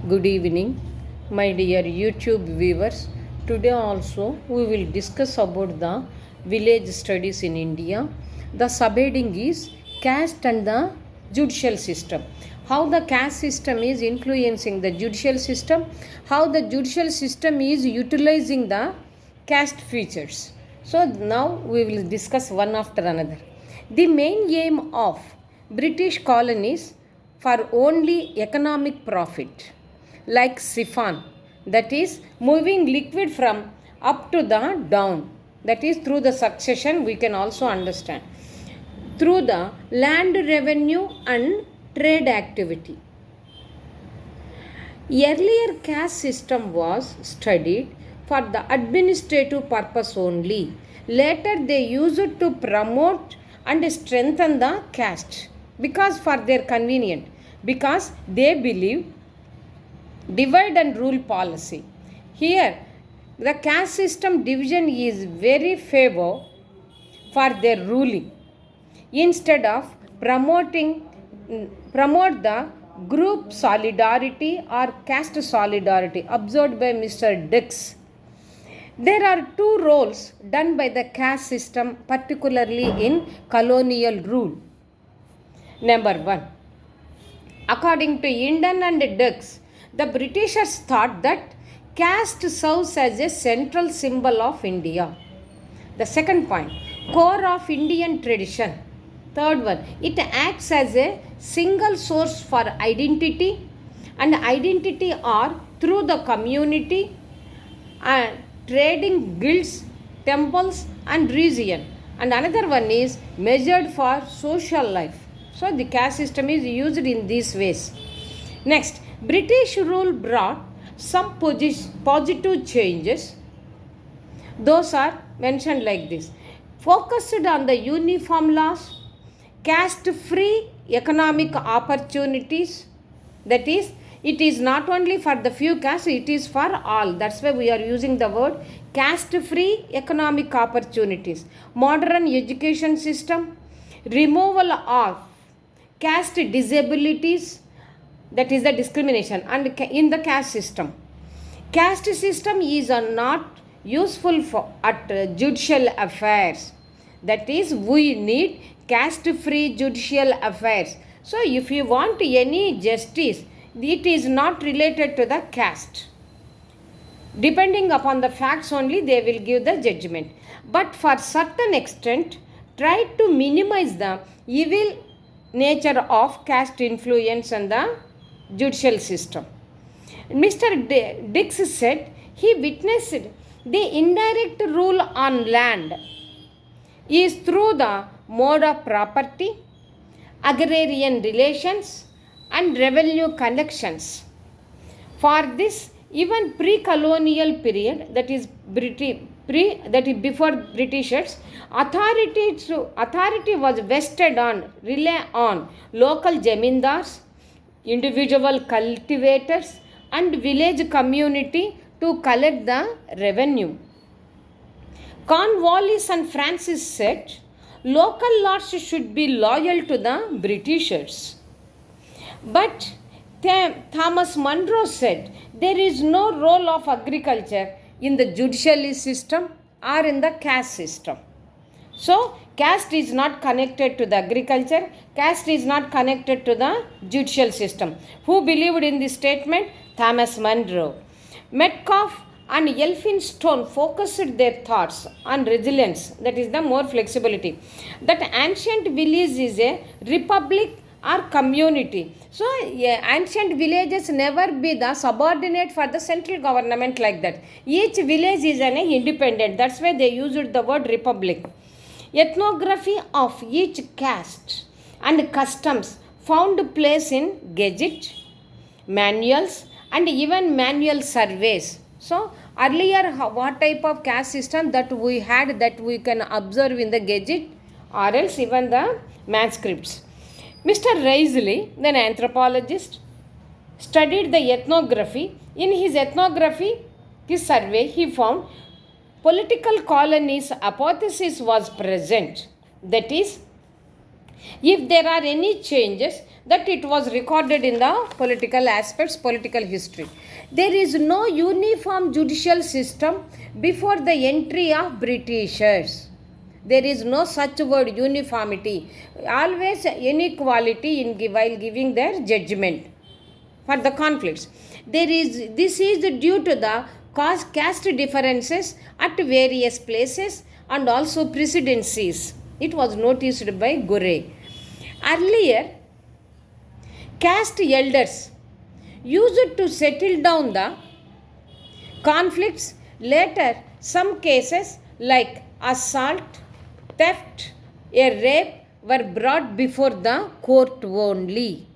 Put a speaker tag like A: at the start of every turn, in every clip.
A: Good evening, my dear YouTube viewers. Today also we will discuss about the village studies in India. The subheading is caste and the judicial system. How the caste system is influencing the judicial system, how the judicial system is utilizing the caste features. So now we will discuss one after another. The main aim of British colonies for only economic profit, like siphon, that is moving liquid from up to the down, that is through the succession we can also understand, through the land revenue and trade activity. Earlier caste system was studied for the administrative purpose only. Later they used it to promote and strengthen the caste because for their convenient, because they believe divide and rule policy. Here the caste system division is very favor for their ruling instead of promote the group solidarity or caste solidarity observed by Mr. Dix. There are two roles done by the caste system, particularly in colonial rule. Number one, according to Eden and Dix, the Britishers thought that caste serves as a central symbol of India. The second point, core of Indian tradition. Third one, it acts as a single source for identity, and identity are through the community and trading guilds, temples and region. And another one is measured for social life. So the caste system is used in these ways. Next, British rule brought some positive changes. Those are mentioned like this: focused on the uniform laws, caste free economic opportunities, that is, it is not only for the few castes, it is for all. That's why we are using the word caste free economic opportunities. Modern education system, removal of caste disabilities, that is the discrimination and in the caste system. Caste system is not useful for at judicial affairs, that is we need caste free judicial affairs. So if you want any justice, it is not related to the caste. Depending upon the facts only they will give the judgment, but for certain extent try to minimize the evil nature of caste influence on the judicial system. Mr. Dix said he witnessed the indirect rule on land is through the mode of property, agrarian relations and revenue collections. For this, even pre-colonial period, that is before Britishers, authority was vested on rely on local jamindars, individual cultivators and village community to collect the revenue. Cornwallis and Francis said local lords should be loyal to the Britishers. But Thomas Munro said there is no role of agriculture in the judicial system or in the caste system. So, caste is not connected to the agriculture, caste is not connected to the judicial system. Who believed in this statement? Thomas Munro. Metcalfe and Elphinstone focused their thoughts on resilience, that is the more flexibility. That ancient village is a republic or community. So ancient villages never be the subordinate for the central government like that. Each village is an independent. That's why they used the word republic. Ethnography of each caste and customs found place in gazette, manuals and even manual surveys. So earlier what type of caste system that we had, that we can observe in the gazette or else even the manuscripts. Mr. Risley, an anthropologist, studied the ethnography. In his ethnography, his survey, he found political colonies hypothesis was present. That is, If there are any changes, that it was recorded in the political aspects, political history. There is no uniform judicial system before the entry of Britishers. There is no such word uniformity, always inequality in while giving their judgment for the conflicts. This is due to the caste differences at various places and also presidencies. It was noticed by Gore. Earlier, caste elders used to settle down the conflicts. Later, some cases like assault, theft, a rape were brought before the court only.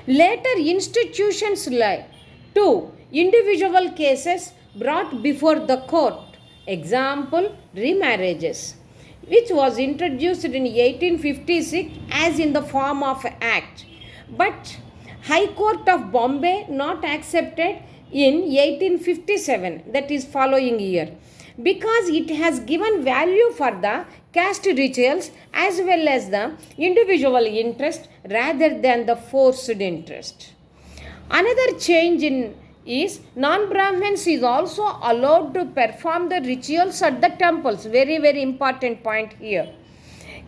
A: Later, institutions like two individual cases brought before the court. Example, remarriages, which was introduced in 1856 as in the form of act, but High Court of Bombay not accepted in 1857, that is following year, because it has given value for the caste rituals as well as the individual interest rather than the forced interest. Another change is non-Brahmins is also allowed to perform the rituals at the temples. Very, very important point here.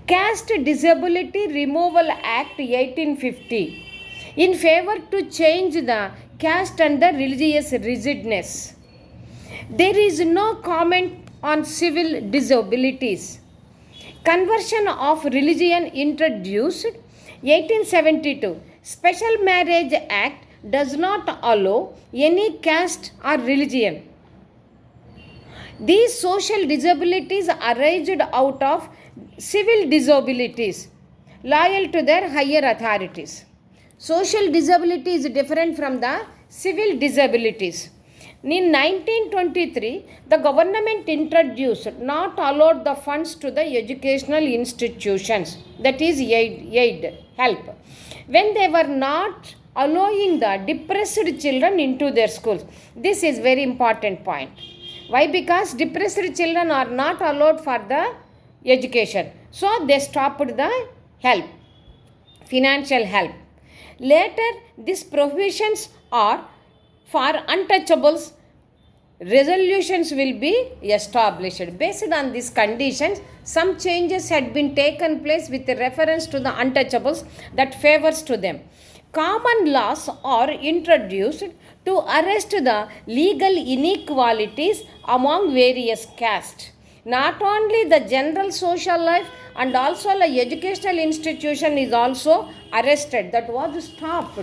A: Caste Disability Removal Act 1850 in favor to change the caste and the religious rigidness. There is no comment on civil disabilities. Conversion of religion introduced 1872. Special Marriage Act does not allow any caste or religion. These social disabilities arised out of civil disabilities loyal to their higher authorities. Social disability is different from the civil disabilities. In 1923, the government introduced not allowed the funds to the educational institutions, that is aid help, when they were not allowing the depressed children into their schools. This is very important point. Why? Because depressed children are not allowed for the education. So they stopped the help, financial help. Later, these provisions are for untouchables. Resolutions will be established. Based on these conditions, some changes had been taken place with reference to the untouchables that favors to them. Common laws are introduced to arrest the legal inequalities among various castes. Not only the general social life and also the educational institution is also arrested, that was stopped.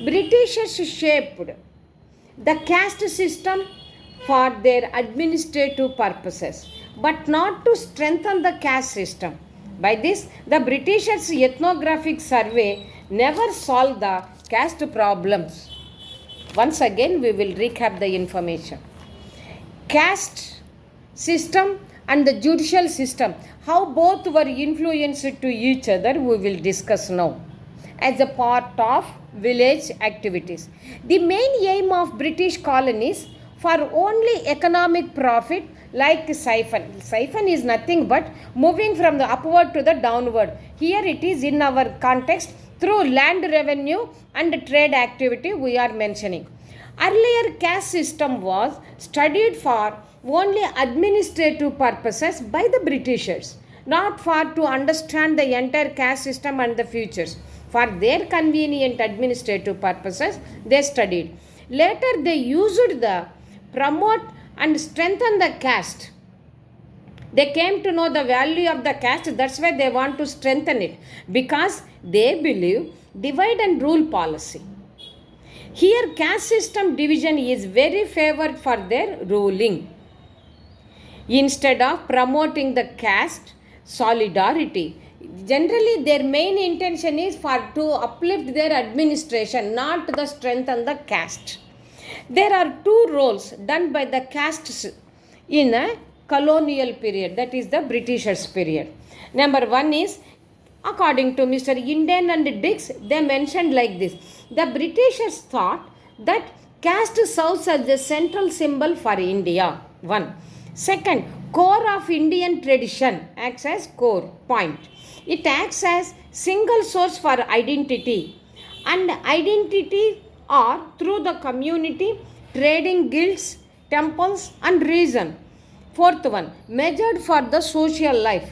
A: Britishers shaped the caste system for their administrative purposes, but not to strengthen the caste system. By this, the Britishers' ethnographic survey never solved the caste problems. Once again, we will recap the information. Caste system and the judicial system, how both were influenced to each other, we will discuss now as a part of village activities. The main aim of British colonies for only economic profit, like siphon. Siphon is nothing but moving from the upward to the downward. Here it is in our context through land revenue and trade activity we are mentioning. Earlier caste system was studied for only administrative purposes by the Britishers, not for to understand the entire caste system and the futures. For their convenient administrative purposes, they studied. Later they used the promote and strengthen the caste. They came to know the value of the caste. That's why they want to strengthen it, because they believe divide and rule policy. Here caste system division is very favored for their ruling. Instead of promoting the caste solidarity, generally their main intention is for to uplift their administration, not to strengthen the caste. There are two roles done by the castes in a colonial period, that is the Britishers period. Number one is, according to Mr. Inden and Dix, they mentioned like this: the Britishers thought that caste serves as the central symbol for India. One. Second, core of Indian tradition acts as core point. It acts as single source for identity, and identity are through the community, trading guilds, temples and reason. Fourth one, measured for the social life.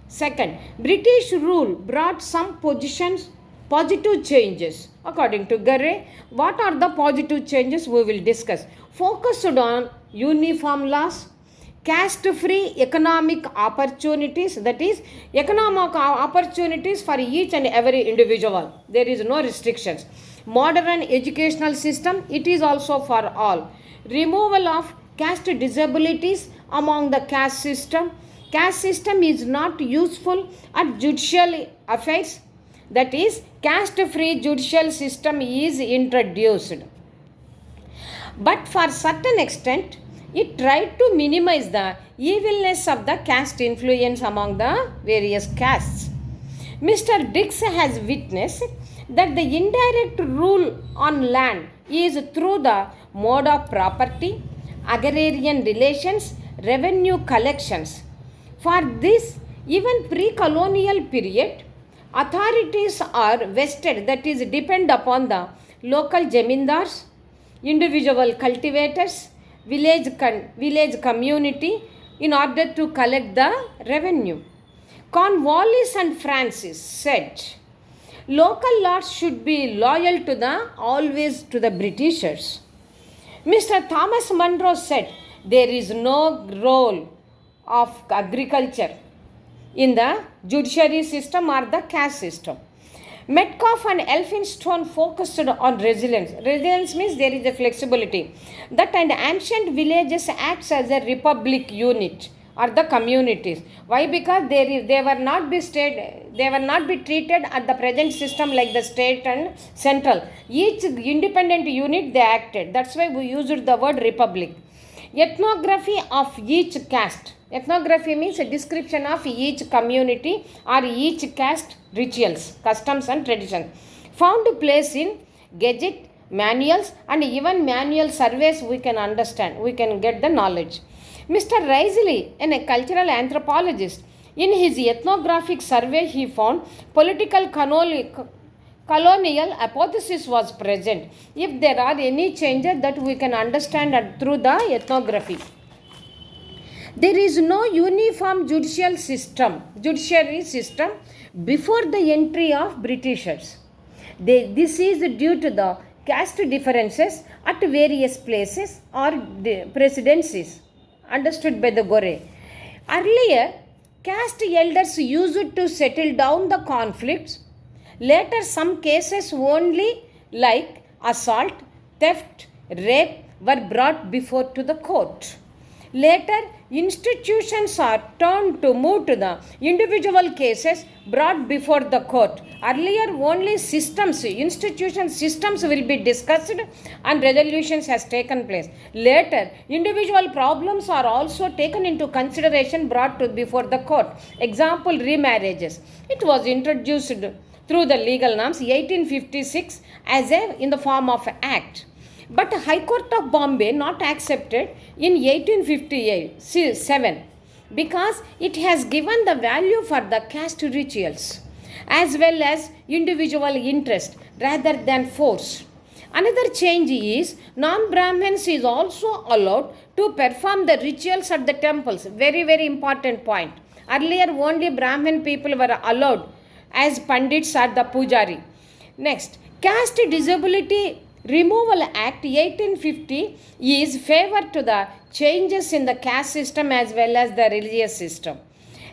A: Second, British rule brought some positive changes. According to Garre, what are the positive changes we will discuss? Focused on uniform laws, caste-free economic opportunities, that is, economic opportunities for each and every individual. There is no restrictions. Modern educational system, it is also for all. Removal of caste disabilities among the caste system. Caste system is not useful at judicial affairs. That is, caste-free judicial system is introduced. But for certain extent, it tried to minimize the evilness of the caste influence among the various castes. Mr. Dix has witnessed that the indirect rule on land is through the mode of property, agrarian relations, revenue collections. For this, even pre-colonial period, authorities are vested, that is, depend upon the local jamindars, individual cultivators, village community in order to collect the revenue. Cornwallis and Francis said, local lords should be loyal to the always to the Britishers. Mr. Thomas Munro said, there is no role of agriculture in the judiciary system or the caste system. Metcalfe and Elphinstone focused on resilience. Resilience means there is a flexibility. That and ancient villages acts as a republic unit or the communities. Why? Because they were not be treated at the present system like the state and central. Each independent unit they acted. That's why we used the word republic. Ethnography of each caste. Ethnography means a description of each community or each caste rituals, customs and traditions. Found place in gadget, manuals and even manual surveys we can understand. We can get the knowledge. Mr. Risley, a cultural anthropologist, in his ethnographic survey he found political colonial hypothesis was present. If there are any changes that we can understand through the ethnography. There is no uniform judiciary system before the entry of Britishers. This is due to the caste differences at various places or the presidencies, understood by the Gore. Earlier, caste elders used to settle down the conflicts. Later, some cases only like assault, theft, rape were brought before to the court. Later, institutions are turned to move to the individual cases brought before the court. Earlier, only systems will be discussed and resolutions has taken place. Later, individual problems are also taken into consideration brought to before the court. Example, remarriages. It was introduced through the legal norms 1856 as in the form of act. But High Court of Bombay not accepted in 1857 because it has given the value for the caste rituals as well as individual interest rather than force. Another change is non-Brahmins is also allowed to perform the rituals at the temples. Very, very important point. Earlier only Brahmin people were allowed as Pandits or the Pujari. Next, Caste Disability Removal Act 1850 is favor to the changes in the caste system as well as the religious system.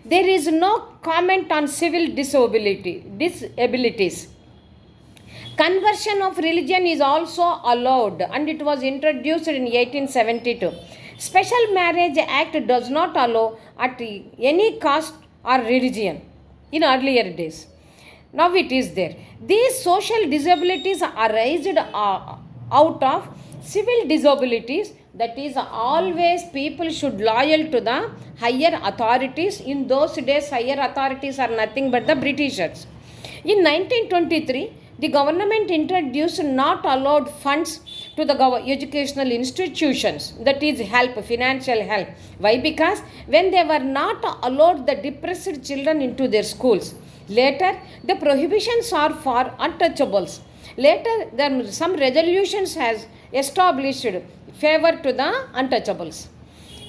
A: There is no comment on civil disabilities. Conversion of religion is also allowed and it was introduced in 1872. Special Marriage Act does not allow at any caste or religion in earlier days. Now it is there. These social disabilities arise out of civil disabilities. That is, always people should loyal to the higher authorities. In those days, higher authorities are nothing but the Britishers. In 1923, the government introduced not allowed funds to the educational institutions, that is help, financial help. Why? Because when they were not allowed the depressed children into their schools, later the prohibitions are for untouchables. Later some resolutions has established favor to the untouchables.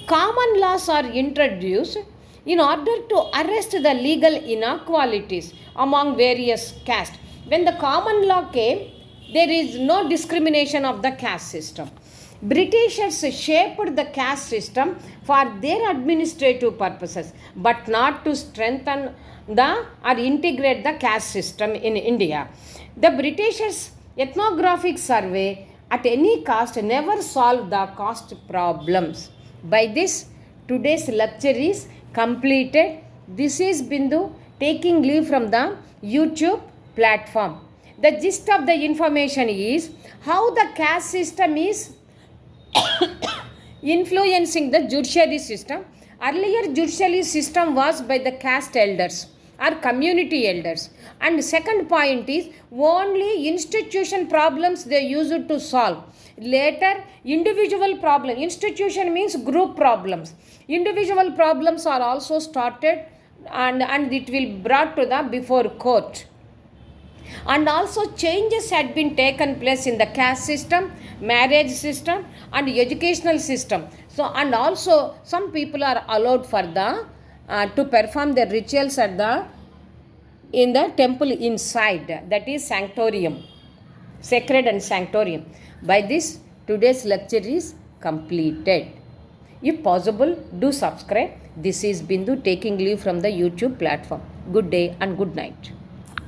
A: Common laws are introduced in order to arrest the legal inequalities among various castes. When the common law came, there is no discrimination of the caste system. Britishers shaped the caste system for their administrative purposes, but not to strengthen or integrate the caste system in India. The Britishers' ethnographic survey at any cost never solved the caste problems. By this, today's lecture is completed. This is Bindu taking leave from the YouTube platform. The gist of the information is how the caste system is influencing the judiciary system. Earlier judiciary system was by the caste elders or community elders. And second point is only institution problems they used to solve. Later individual problem, institution means group problems. Individual problems are also started and it will brought to the before court. And also changes had been taken place in the caste system, marriage system and educational system. So and also some people are allowed for the to perform their rituals at the in the temple inside, that is sanctorium, sacred and sanctorium. By this, today's lecture is completed. If possible, do subscribe. This is Bindu taking leave from the YouTube platform. Good day and good night.